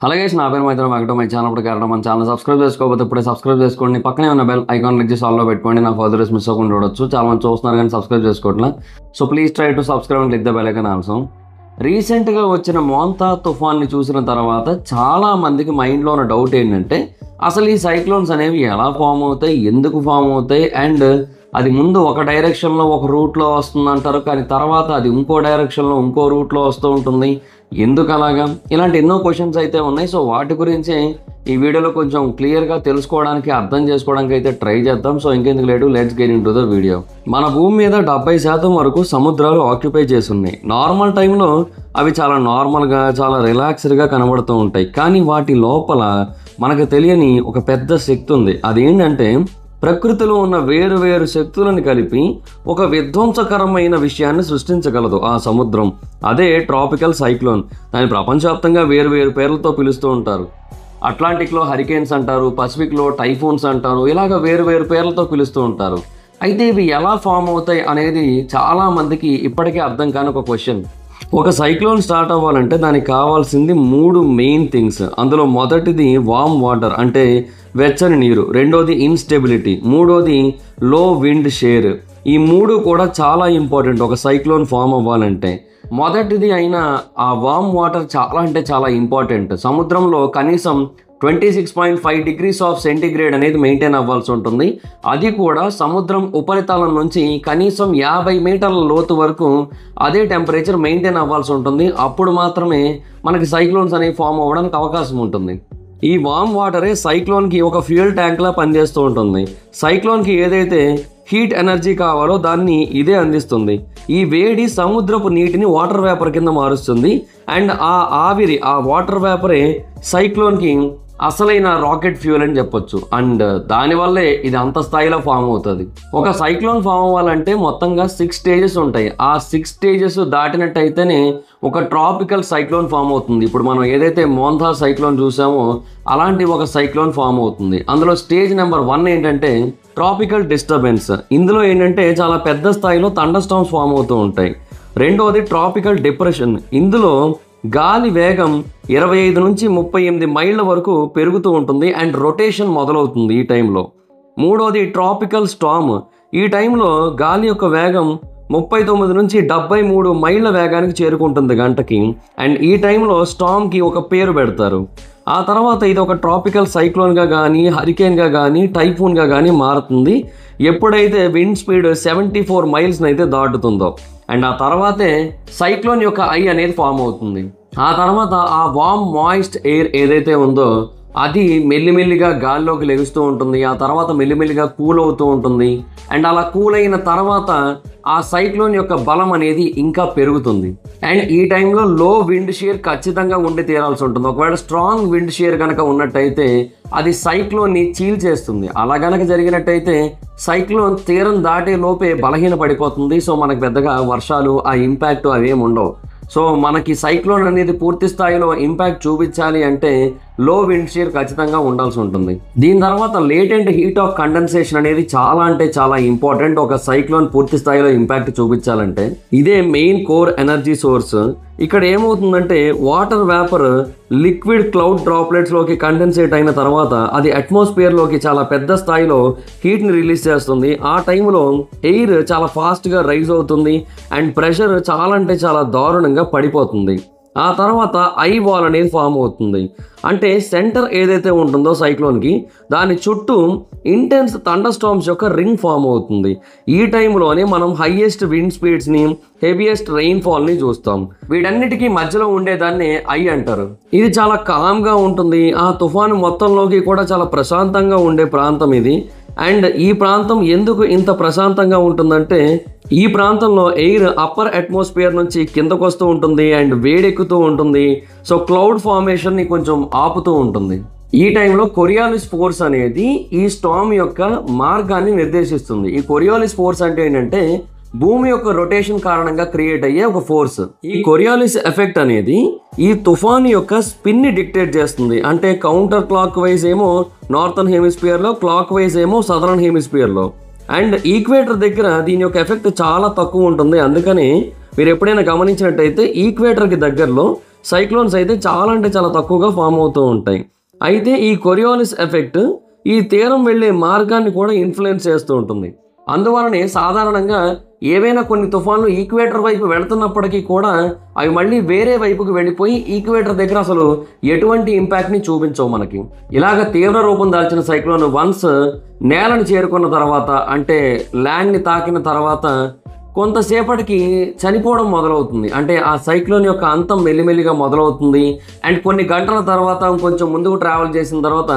అలాగే నా పేరు మైత్రం వెంకట మై ఛానల్ కారణం మన ఛానల్ సబ్స్క్రైబ్ చేసుకోకపోతే ఇప్పుడే సబ్స్క్రైబ్ చేసుకోండి. పక్కనే ఉన్న బెల్ ఐకాన్ క్లిక్ చేసి ఆల్లో పెట్టుకోండి. నా ఫర్దర్ మిస్ అవ్వకుండా చూడొచ్చు. చాలా మంది చూస్తున్నారు కానీ సబ్స్క్రైబ్ చేసుకోవట్లా. So please try to subscribe and click the bell icon also. రీసెంట్గా వచ్చిన మోంతా తుఫాన్ని చూసిన తర్వాత చాలా మందికి మైండ్లో ఉన్న డౌట్ ఏంటంటే అసలు ఈ సైక్లోన్స్ అనేవి ఎలా ఫామ్ అవుతాయి, ఎందుకు ఫామ్ అవుతాయి, అండ్ అది ముందు ఒక డైరెక్షన్లో ఒక రూట్లో వస్తుంది అంటారు, కానీ తర్వాత అది ఇంకో డైరెక్షన్లో ఇంకో రూట్లో వస్తూ ఉంటుంది, ఎందుకు అలాగా? ఇలాంటి ఎన్నో క్వశ్చన్స్ అయితే ఉన్నాయి. సో వాటి గురించి ఈ వీడియోలో కొంచెం క్లియర్గా తెలుసుకోవడానికి, అర్థం చేసుకోవడానికి అయితే ట్రై చేద్దాం. సో ఇంకెందుకు late, let's get into the video. మన భూమి మీద 70% వరకు సముద్రాలు ఆక్యుపై చేసి ఉన్నాయి. నార్మల్ టైంలో అవి చాలా నార్మల్గా, చాలా రిలాక్స్డ్గా కనబడుతూ ఉంటాయి. కానీ వాటి లోపల మనకు తెలియని ఒక పెద్ద శక్తి ఉంది. అదేంటంటే ప్రకృతిలో ఉన్న వేరు వేరు శక్తులను కలిపి ఒక విధ్వంసకరమైన విషయాన్ని సృష్టించగలదు ఆ సముద్రం. అదే ట్రాపికల్ సైక్లోన్. దాన్ని ప్రపంచవ్యాప్తంగా వేరు వేరు పేర్లతో పిలుస్తూ ఉంటారు. అట్లాంటిక్లో హరికేన్స్ అంటారు, పసిఫిక్లో టైఫూన్స్ అంటారు, ఇలాగ వేరు వేరు పేర్లతో పిలుస్తూ ఉంటారు. అయితే ఇవి ఎలా ఫామ్ అవుతాయి అనేది చాలా మందికి ఇప్పటికే అర్థం కాని ఒక క్వశ్చన్. ఒక సైక్లోన్ స్టార్ట్ అవ్వాలంటే దానికి కావాల్సింది 3 మెయిన్ థింగ్స్. అందులో మొదటిది వామ్ వాటర్, అంటే వెచ్చని నీరు. రెండోది ఇన్స్టెబిలిటీ. మూడోది లో విండ్ షేర్. ఈ 3 కూడా చాలా ఇంపార్టెంట్ ఒక సైక్లోన్ ఫామ్ అవ్వాలంటే. మొదటిది అయిన ఆ వామ్ వాటర్ చాలా అంటే చాలా ఇంపార్టెంట్. సముద్రంలో కనీసం 26.5 degrees ఆఫ్ సెంటిగ్రేడ్ అనేది మెయింటైన్ అవ్వాల్సి ఉంటుంది. అది కూడా సముద్రం ఉపరితలం నుంచి కనీసం 50 మీటర్ల లోతు వరకు అదే టెంపరేచర్ మెయింటైన్ అవ్వాల్సి ఉంటుంది. అప్పుడు మాత్రమే మనకి సైక్లోన్స్ అనేవి ఫామ్ అవ్వడానికి అవకాశం ఉంటుంది. ఈ వామ్ వాటరే సైక్లోన్కి ఒక ఫ్యూయల్ ట్యాంక్లా పనిచేస్తూ ఉంటుంది. సైక్లోన్కి ఏదైతే హీట్ ఎనర్జీ కావాలో దాన్ని ఇదే అందిస్తుంది. ఈ వేడి సముద్రపు నీటిని వాటర్ వేపర్ కింద మారుస్తుంది. అండ్ ఆ ఆవిరి, ఆ వాటర్ వేపరే సైక్లోన్కి అసలైన రాకెట్ ఫ్యూయల్ అని చెప్పొచ్చు. అండ్ దానివల్లే ఇది అంత స్థాయిలో ఫామ్ అవుతుంది. ఒక సైక్లోన్ ఫామ్ అవ్వాలంటే మొత్తంగా 6 స్టేజెస్ ఉంటాయి. ఆ 6 స్టేజెస్ దాటినట్టయితేనే ఒక ట్రాపికల్ సైక్లోన్ ఫామ్ అవుతుంది. ఇప్పుడు మనం ఏదైతే మోంతా సైక్లోన్ చూసామో అలాంటి ఒక సైక్లోన్ ఫామ్ అవుతుంది. అందులో స్టేజ్ నెంబర్ 1 ఏంటంటే ట్రాపికల్ డిస్టర్బెన్స్. ఇందులో ఏంటంటే చాలా పెద్ద స్థాయిలో థండర్ స్టార్మ్స్ ఫామ్ అవుతూ ఉంటాయి. రెండవది ట్రాపికల్ డిప్రెషన్. ఇందులో గాలి వేగం 25 నుంచి 38 మైళ్ళ వరకు పెరుగుతూ ఉంటుంది అండ్ రొటేషన్ మొదలవుతుంది ఈ టైంలో. మూడోది ట్రాపికల్ స్టార్మ్. ఈ టైంలో గాలి యొక్క వేగం 39 నుంచి 73 మైళ్ళ వేగానికి చేరుకుంటుంది గంటకి. అండ్ ఈ టైంలో స్టార్మ్కి ఒక పేరు పెడతారు. ఆ తర్వాత ఇది ఒక ట్రాపికల్ సైక్లోన్గా కానీ, హరికేన్గా కానీ, టైఫూన్గా కానీ మారుతుంది ఎప్పుడైతే విండ్ స్పీడ్ 74 మైల్స్ని అయితే దాటుతుందో. అండ్ ఆ తర్వాతే సైక్లోన్ యొక్క ఐ అనేది ఫామ్ అవుతుంది. ఆ తర్వాత ఆ వామ్ మాయిస్ట్ ఎయిర్ ఏదైతే ఉందో అది మెల్లిమెల్లిగా గాల్లోకి లెగుస్తూ ఉంటుంది. ఆ తర్వాత మెల్లిమెల్లిగా కూల్ అవుతూ ఉంటుంది. అండ్ అలా కూల్ అయిన తర్వాత ఆ సైక్లోన్ యొక్క బలం అనేది ఇంకా పెరుగుతుంది. అండ్ ఈ టైంలో లో విండ్ షేర్ ఖచ్చితంగా ఉండి తీరాల్సి ఉంటుంది. ఒకవేళ స్ట్రాంగ్ విండ్ షేర్ కనుక ఉన్నట్టయితే అది సైక్లోన్ని చీల్చేస్తుంది. అలా కనుక జరిగినట్టయితే సైక్లోన్ తీరం దాటే లోపే బలహీన పడిపోతుంది. సో మనకు పెద్దగా వర్షాలు, ఆ ఇంపాక్ట్ అవేమి ఉండవు. సో మనకి సైక్లోన్ అనేది పూర్తి స్థాయిలో ఇంపాక్ట్ చూపించాలి అంటే లో విండ్ షీర్ ఖచ్చితంగా ఉండాల్సి ఉంటుంది. దీని తర్వాత లేటెంట్ హీట్ ఆఫ్ కండెన్సేషన్ అనేది చాలా అంటే చాలా ఇంపార్టెంట్ ఒక సైక్లోన్ పూర్తి స్థాయిలో ఇంపాక్ట్ చూపించాలంటే. ఇదే మెయిన్ కోర్ ఎనర్జీ సోర్స్. ఇక్కడ ఏమవుతుందంటే వాటర్ వేపర్ లిక్విడ్ క్లౌడ్ డ్రాప్లెట్స్లోకి కండెన్సేట్ అయిన తర్వాత అది అట్మాస్ఫియర్లోకి చాలా పెద్ద స్థాయిలో హీట్ని రిలీజ్ చేస్తుంది. ఆ టైంలో ఎయిర్ చాలా ఫాస్ట్గా రైజ్ అవుతుంది అండ్ ప్రెషర్ చాలా అంటే చాలా దారుణంగా పడిపోతుంది. ఆ తర్వాత ఐ వాల్ అనేది ఫామ్ అవుతుంది. అంటే సెంటర్ ఏదైతే ఉంటుందో సైక్లోన్కి దాని చుట్టూ ఇంటెన్స్ థండర్ స్టార్మ్స్ యొక్క రింగ్ ఫామ్ అవుతుంది. ఈ టైంలోనే మనం హైయెస్ట్ విండ్ స్పీడ్స్ని, హెవియెస్ట్ రెయిన్ఫాల్ని చూస్తాం. వీటన్నిటికీ మధ్యలో ఉండేదాన్ని ఐ అంటారు. ఇది చాలా కామ్గా ఉంటుంది. ఆ తుఫాను మొత్తంలోకి కూడా చాలా ప్రశాంతంగా ఉండే ప్రాంతం ఇది. అండ్ ఈ ప్రాంతం ఎందుకు ఇంత ప్రశాంతంగా ఉంటుందంటే ఈ ప్రాంతంలో ఎయిర్ అప్పర్ అట్మాస్ఫియర్ నుంచి కిందకు వస్తూ ఉంటుంది అండ్ వేడెక్కుతూ ఉంటుంది. సో క్లౌడ్ ఫార్మేషన్ని కొంచెం ఆపుతూ ఉంటుంది. ఈ టైంలో కొరియాలిస్ ఫోర్స్ అనేది ఈ స్టార్మ్ యొక్క మార్గాన్ని నిర్దేశిస్తుంది. ఈ కొరియాలిస్ ఫోర్స్ అంటే ఏంటంటే భూమి యొక్క రొటేషన్ కారణంగా క్రియేట్ అయ్యే ఒక ఫోర్స్. ఈ కొరియాలిస్ ఎఫెక్ట్ అనేది ఈ తుఫాన్ యొక్క స్పిన్ని డిక్టేట్ చేస్తుంది. అంటే కౌంటర్ క్లాక్ వైజ్ ఏమో నార్థన్ హెమిస్ఫియర్లో, క్లాక్ వైజ్ ఏమో సదరన్ హెమిస్ఫియర్లో. అండ్ ఈక్వేటర్ దగ్గర దీని యొక్క ఎఫెక్ట్ చాలా తక్కువ ఉంటుంది. అందుకని మీరు ఎప్పుడైనా గమనించినట్టయితే ఈక్వేటర్కి దగ్గరలో సైక్లోన్స్ అయితే చాలా అంటే చాలా తక్కువగా ఫామ్ అవుతూ ఉంటాయి. అయితే ఈ కొరియోలిస్ ఎఫెక్ట్ ఈ తీరం వెళ్ళే మార్గాన్ని కూడా ఇన్ఫ్లుయెన్స్ చేస్తూ ఉంటుంది. అందువలనే సాధారణంగా ఏవైనా కొన్ని తుఫాన్లు ఈక్వేటర్ వైపు వెళుతున్నప్పటికీ కూడా అవి మళ్ళీ వేరే వైపుకి వెళ్ళిపోయి ఈక్వేటర్ దగ్గర అసలు ఎటువంటి ఇంపాక్ట్ని చూపించవు మనకి. ఇలాగ తీవ్ర రూపం దాల్చిన సైక్లోన్ వన్స్ నేలను చేరుకున్న తర్వాత, అంటే ల్యాండ్ని తాకిన తర్వాత కొంతసేపటికి చనిపోవడం మొదలవుతుంది. అంటే ఆ సైక్లోన్ యొక్క అంతం మెల్లిమెల్లిగా మొదలవుతుంది. అండ్ కొన్ని గంటల తర్వాత కొంచెం ముందుకు ట్రావెల్ చేసిన తర్వాత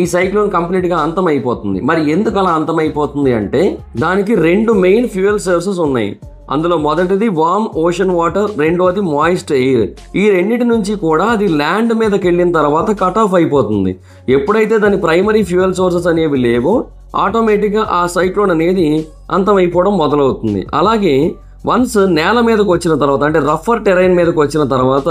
ఈ సైక్లోన్ కంప్లీట్గా అంతం అయిపోతుంది. మరి ఎందుకు అలా అంతం అయిపోతుంది అంటే దానికి 2 మెయిన్ ఫ్యూయల్ సోర్సెస్ ఉన్నాయి. అందులో మొదటిది వార్మ్ ఓషన్ వాటర్, రెండోది మాయిస్ట్ ఎయిర్. ఈ రెండింటి నుంచి కూడా అది ల్యాండ్ మీదకి వెళ్ళిన తర్వాత కట్ ఆఫ్ అయిపోతుంది. ఎప్పుడైతే దాని ప్రైమరీ ఫ్యూయల్ సోర్సెస్ అనేవి లేవో ఆటోమేటిక్గా ఆ సైక్లోన్ అనేది అంతమైపోవడం మొదలవుతుంది. అలాగే వన్స్ నేల మీదకి వచ్చిన తర్వాత, అంటే రఫర్ టెరైన్ మీదకి వచ్చిన తర్వాత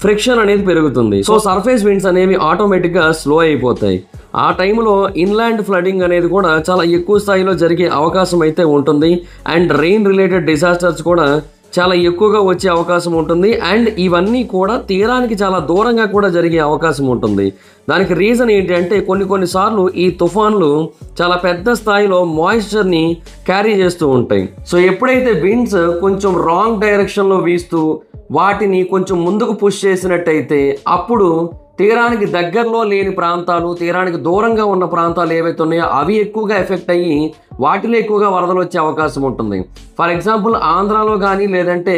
ఫ్రిక్షన్ అనేది పెరుగుతుంది. సో సర్ఫేస్ విండ్స్ అనేవి ఆటోమేటిక్గా స్లో అయిపోతాయి. ఆ టైంలో ఇన్లాండ్ ఫ్లడింగ్ అనేది కూడా చాలా ఎక్కువ స్థాయిలో జరిగే అవకాశం అయితే ఉంటుంది. అండ్ రెయిన్ రిలేటెడ్ డిజాస్టర్స్ కూడా చాలా ఎక్కువగా వచ్చే అవకాశం ఉంటుంది. అండ్ ఇవన్నీ కూడా తీరానికి చాలా దూరంగా కూడా జరిగే అవకాశం ఉంటుంది. దానికి రీజన్ ఏంటి అంటే కొన్నిసార్లు ఈ తుఫాన్లు చాలా పెద్ద స్థాయిలో మాయిశ్చర్ని క్యారీ చేస్తూ ఉంటాయి. సో ఎప్పుడైతే విండ్స్ కొంచెం రాంగ్ డైరెక్షన్లో వీస్తూ వాటిని కొంచెం ముందుకు పుష్ చేసినట్టయితే అప్పుడు తీరానికి దగ్గరలో లేని ప్రాంతాలు, తీరానికి దూరంగా ఉన్న ప్రాంతాలు ఏవైతే ఉన్నాయో అవి ఎక్కువగా ఎఫెక్ట్ అయ్యి వాటిలో ఎక్కువగా వరదలు వచ్చే అవకాశం ఉంటుంది. ఫర్ ఎగ్జాంపుల్ ఆంధ్రాలో కానీ లేదంటే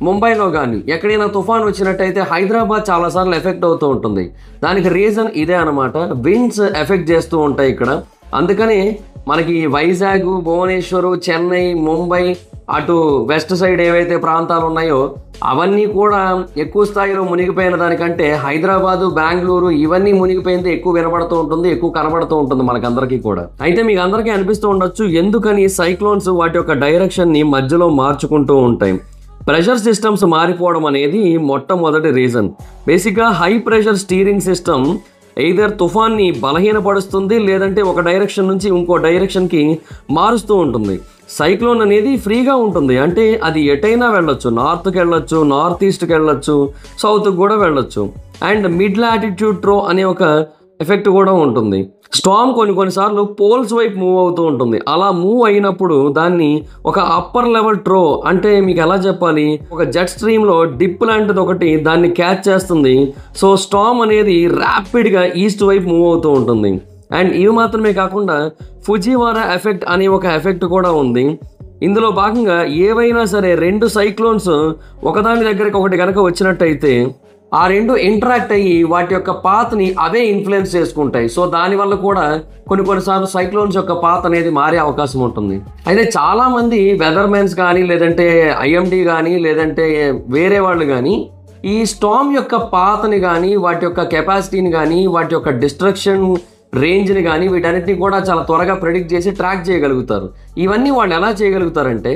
ముంబైలో కానీ ఎక్కడైనా తుఫాన్ వచ్చినట్టయితే హైదరాబాద్ చాలాసార్లు ఎఫెక్ట్ అవుతూ ఉంటుంది. దానికి రీజన్ ఇదే అనమాట, విండ్స్ ఎఫెక్ట్ చేస్తూ ఉంటాయి ఇక్కడ. అందుకని మనకి వైజాగ్, భువనేశ్వర్, చెన్నై, ముంబై, అటు వెస్ట్ సైడ్ ఏవైతే ప్రాంతాలు ఉన్నాయో అవన్నీ కూడా ఎక్కువ స్థాయిలో మునిగిపోయిన దానికంటే హైదరాబాదు, బెంగళూరు ఇవన్నీ మునిగిపోయింది ఎక్కువ వినబడుతూ ఉంటుంది, ఎక్కువ కనబడుతూ ఉంటుంది మనకందరికీ కూడా. అయితే మీకు అందరికీ అనిపిస్తూ ఉండొచ్చు ఎందుకని సైక్లోన్స్ వాటి యొక్క డైరెక్షన్ని మధ్యలో మార్చుకుంటూ ఉంటాయి. ప్రెషర్ సిస్టమ్స్ మారిపోవడం అనేది మొట్టమొదటి రీజన్. బేసిక్గా high pressure steering system either తుఫాన్ని బలహీనపరుస్తుంది, లేదంటే ఒక డైరెక్షన్ నుంచి ఇంకో డైరెక్షన్కి మారుస్తూ ఉంటుంది. సైక్లోన్ అనేది ఫ్రీగా ఉంటుంది, అంటే అది ఎటైనా వెళ్ళొచ్చు, నార్త్కి వెళ్ళొచ్చు, నార్త్ ఈస్ట్కి వెళ్ళొచ్చు, సౌత్కి కూడా వెళ్ళొచ్చు. అండ్ మిడ్ లాటిట్యూడ్ ట్రో అనే ఒక ఎఫెక్ట్ కూడా ఉంటుంది. స్టార్మ్ కొన్నిసార్లు పోల్స్ వైపు మూవ్ అవుతూ ఉంటుంది. అలా మూవ్ అయినప్పుడు దాన్ని ఒక అప్పర్ లెవెల్ ట్రో, అంటే మీకు ఎలా చెప్పాలి, ఒక జెట్ స్ట్రీమ్లో డిప్ లాంటిది ఒకటి దాన్ని క్యాచ్ చేస్తుంది. సో స్టార్మ్ అనేది ర్యాపిడ్గా ఈస్ట్ వైపు మూవ్ అవుతూ ఉంటుంది. అండ్ ఇవి మాత్రమే కాకుండా ఫుజివారా ఎఫెక్ట్ అనే ఒక ఎఫెక్ట్ కూడా ఉంది. ఇందులో భాగంగా ఏవైనా సరే 2 సైక్లోన్స్ ఒకదాని దగ్గరికి ఒకటి కనుక వచ్చినట్టయితే ఆ 2 ఇంటరాక్ట్ అయ్యి వాటి యొక్క పాత్ని అవే ఇన్ఫ్లుయెన్స్ చేసుకుంటాయి. సో దానివల్ల కూడా కొన్నిసార్లు సైక్లోన్స్ యొక్క పాత్ అనేది మారే అవకాశం ఉంటుంది. అయితే చాలామంది వెదర్మెన్స్ కానీ లేదంటే ఐఎండి కానీ లేదంటే వేరే వాళ్ళు కానీ ఈ స్టార్మ్ యొక్క పాత్ని కానీ వాటి యొక్క కెపాసిటీని కానీ వాటి యొక్క డిస్ట్రక్షన్ రేంజ్ని కానీ వీటన్నిటిని కూడా చాలా త్వరగా ప్రెడిక్ట్ చేసి ట్రాక్ చేయగలుగుతారు. ఇవన్నీ వాళ్ళు ఎలా చేయగలుగుతారంటే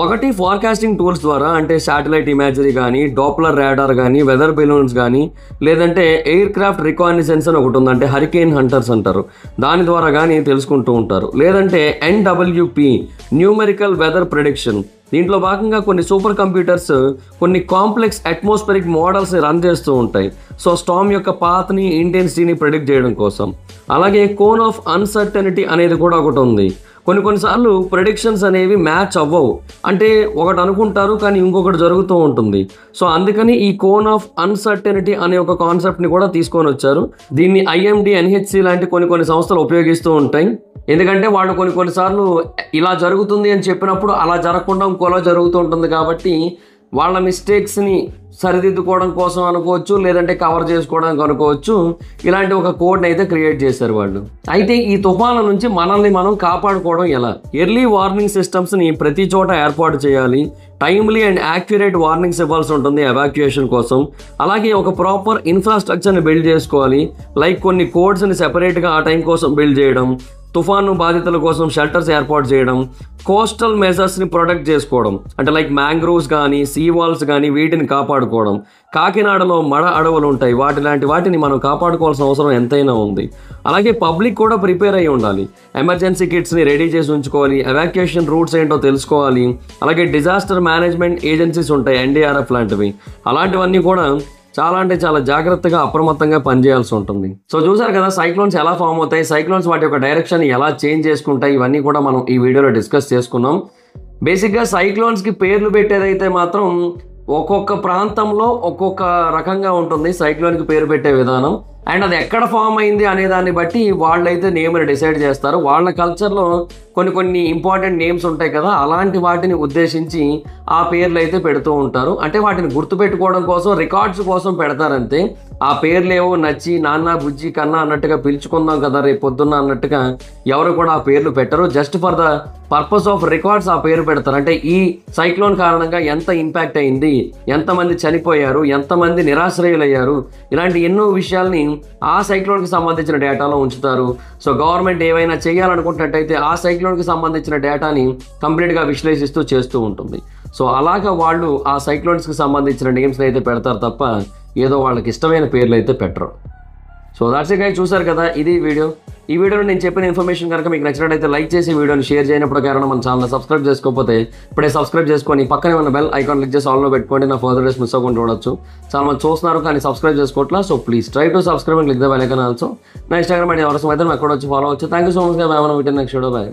ఒకటి ఫార్కాస్టింగ్ టూల్స్ ద్వారా, అంటే శాటిలైట్ ఇమేజరీ కానీ, డాప్లర్ రాడార్ కానీ, వెదర్ బెలూన్స్ కానీ, లేదంటే ఎయిర్ క్రాఫ్ట్ రికాగ్నిసెన్స్ అని ఒకటి ఉంది, అంటే హరికేన్ హంటర్స్ అంటారు, దాని ద్వారా కానీ తెలుసుకుంటూ ఉంటారు. లేదంటే NWP న్యూమెరికల్ వెదర్ ప్రెడిక్షన్. దీంట్లో భాగంగా కొన్ని సూపర్ కంప్యూటర్స్ కొన్ని కాంప్లెక్స్ అట్మాస్ఫిరిక్ మోడల్స్ని రన్ చేస్తూ ఉంటాయి. సో స్టార్మ్ యొక్క పాత్ని, ఇంటెన్సిటీని ప్రెడిక్ట్ చేయడం కోసం. అలాగే కోన్ ఆఫ్ అన్సర్టనిటీ అనేది కూడా ఒకటి ఉంది. కొన్నిసార్లు ప్రెడిక్షన్స్ అనేవి మ్యాచ్ అవ్వవు, అంటే ఒకటి అనుకుంటారు కానీ ఇంకొకటి జరుగుతూ ఉంటుంది. సో అందుకని ఈ కోన్ ఆఫ్ అన్సర్టనిటీ అనే ఒక కాన్సెప్ట్ని కూడా తీసుకొని వచ్చారు. దీన్ని IMD, NHC లాంటి కొన్ని సంస్థలు ఉపయోగిస్తూ ఉంటాయి. ఎందుకంటే వాళ్ళు కొన్నిసార్లు ఇలా జరుగుతుంది అని చెప్పినప్పుడు అలా జరగకుండా ఇంకోలా జరుగుతూ ఉంటుంది. కాబట్టి వాళ్ళ మిస్టేక్స్ని సరిదిద్దుకోవడం కోసం అనుకోవచ్చు, లేదంటే కవర్ చేసుకోవడానికి అనుకోవచ్చు, ఇలాంటి ఒక కోడ్ని అయితే క్రియేట్ చేశారు వాళ్ళు. అయితే ఈ తుఫాన్ల నుంచి మనల్ని మనం కాపాడుకోవడం ఎలా? ఎర్లీ వార్నింగ్ సిస్టమ్స్ని ప్రతి చోట ఏర్పాటు చేయాలి. టైమ్లీ అండ్ యాక్యురేట్ వార్నింగ్స్ ఇవ్వాల్సి ఉంటుంది ఎవాక్యుయేషన్ కోసం. అలాగే ఒక ప్రాపర్ ఇన్ఫ్రాస్ట్రక్చర్ని బిల్డ్ చేసుకోవాలి. లైక్ కొన్ని కోడ్స్ని సెపరేట్గా ఆ టైం కోసం బిల్డ్ చేయడం, తుఫాను బాధితుల కోసం షెల్టర్స్ ఏర్పాటు చేయడం, కోస్టల్ మెజర్స్ని ప్రొటెక్ట్ చేసుకోవడం, అంటే లైక్ మ్యాంగ్రోవ్స్ కానీ, సీ వాల్స్ కానీ వీటిని కాపాడుకోవడం. కాకినాడలో మడ అడవులు ఉంటాయి, వాటిని మనం కాపాడుకోవాల్సిన అవసరం ఎంతైనా ఉంది. అలాగే పబ్లిక్ కూడా ప్రిపేర్ అయ్యి ఉండాలి. ఎమర్జెన్సీ కిట్స్ని రెడీ చేసి ఉంచుకోవాలి. ఎవాక్యుయేషన్ రూట్స్ ఏంటో తెలుసుకోవాలి. అలాగే డిజాస్టర్ మేనేజ్మెంట్ ఏజెన్సీస్ ఉంటాయి, NDRF లాంటివి, అలాంటివన్నీ కూడా చాలా అంటే చాలా జాగ్రత్తగా అప్రమత్తంగా పనిచేయాల్సి ఉంటుంది. సో చూసారు కదా సైక్లోన్స్ ఎలా ఫామ్ అవుతాయి, సైక్లోన్స్ వాటి యొక్క డైరెక్షన్ ఎలా చేంజ్ చేసుకుంటాయి, ఇవన్నీ కూడా మనం ఈ వీడియోలో డిస్కస్ చేసుకున్నాం. బేసిక్గా సైక్లోన్స్కి పేర్లు పెట్టేదైతే మాత్రం ఒక్కొక్క ప్రాంతంలో ఒక్కొక్క రకంగా ఉంటుంది సైక్లోన్కి పేరు పెట్టే విధానం. అండ్ అది ఎక్కడ ఫామ్ అయింది అనే దాన్ని బట్టి వాళ్ళైతే నేమ్ని డిసైడ్ చేస్తారు. వాళ్ళ కల్చర్లో కొన్ని ఇంపార్టెంట్ నేమ్స్ ఉంటాయి కదా, అలాంటి వాటిని ఉద్దేశించి ఆ పేర్లు అయితే పెడుతూ ఉంటారు. అంటే వాటిని గుర్తుపెట్టుకోవడం కోసం, రికార్డ్స్ కోసం పెడతారంతే. ఆ పేర్లేవో నచ్చి నాన్న బుజ్జి కన్నా అన్నట్టుగా పిలుచుకుందాం కదా రేపు పొద్దున్న అన్నట్టుగా ఎవరు కూడా ఆ పేర్లు పెట్టరు. Just for the purpose of records ఆ పేరు పెడతారు. అంటే ఈ సైక్లోన్ కారణంగా ఎంత ఇంపాక్ట్ అయింది, ఎంతమంది చనిపోయారు, ఎంతమంది నిరాశ్రయులయ్యారు, ఇలాంటి ఎన్నో విషయాల్ని ఆ సైక్లోన్కి సంబంధించిన డేటాలో ఉంచుతారు. సో గవర్నమెంట్ ఏవైనా చేయాలనుకుంటున్నట్టయితే ఆ సైక్లోన్కి సంబంధించిన డేటాని కంప్లీట్గా విశ్లేషిస్తూ చేస్తూ ఉంటుంది. సో అలాగా వాళ్ళు ఆ సైక్లోన్స్కి సంబంధించిన నేమ్స్ని అయితే పెడతారు తప్ప ఏదో వాళ్ళకి ఇష్టమైన పేర్లు అయితే పెట్టరు. సో దాట్స్ ఇట్ గైస్, చూసారు కదా ఇది వీడియో. ఈ వీడియోలో నేను చెప్పిన ఇన్ఫర్మేషన్ కనుక మీకు నచ్చినట్టయితే లైక్ చేసి వీడియోని షేర్ చేయనప్పుడు కారణం మన ఛానల్ సబ్స్క్రైబ్ చేసుకోకపోతే ఇప్పుడే సబ్స్క్రైబ్ చేసుకొని పక్కనే ఉన్న బెల్ ఐకాన్ క్లిక్ చేసి ఆల్లో పెట్టుకోండి. నా ఫర్దర్ డేస్ మిస్ అవ్వకుండా చూడొచ్చు. చాలా మంది చూస్తున్నారు కానీ సబ్స్క్రైబ్ చేసుకోవట్లా. So please try to subscribe and click the bell icon also. నా ఇన్స్టాగ్రామ్ ఐడి అవసరం అయితే నాకు కూడా వచ్చి ఫాలో అవచ్చు. Thank you so much. Next video by.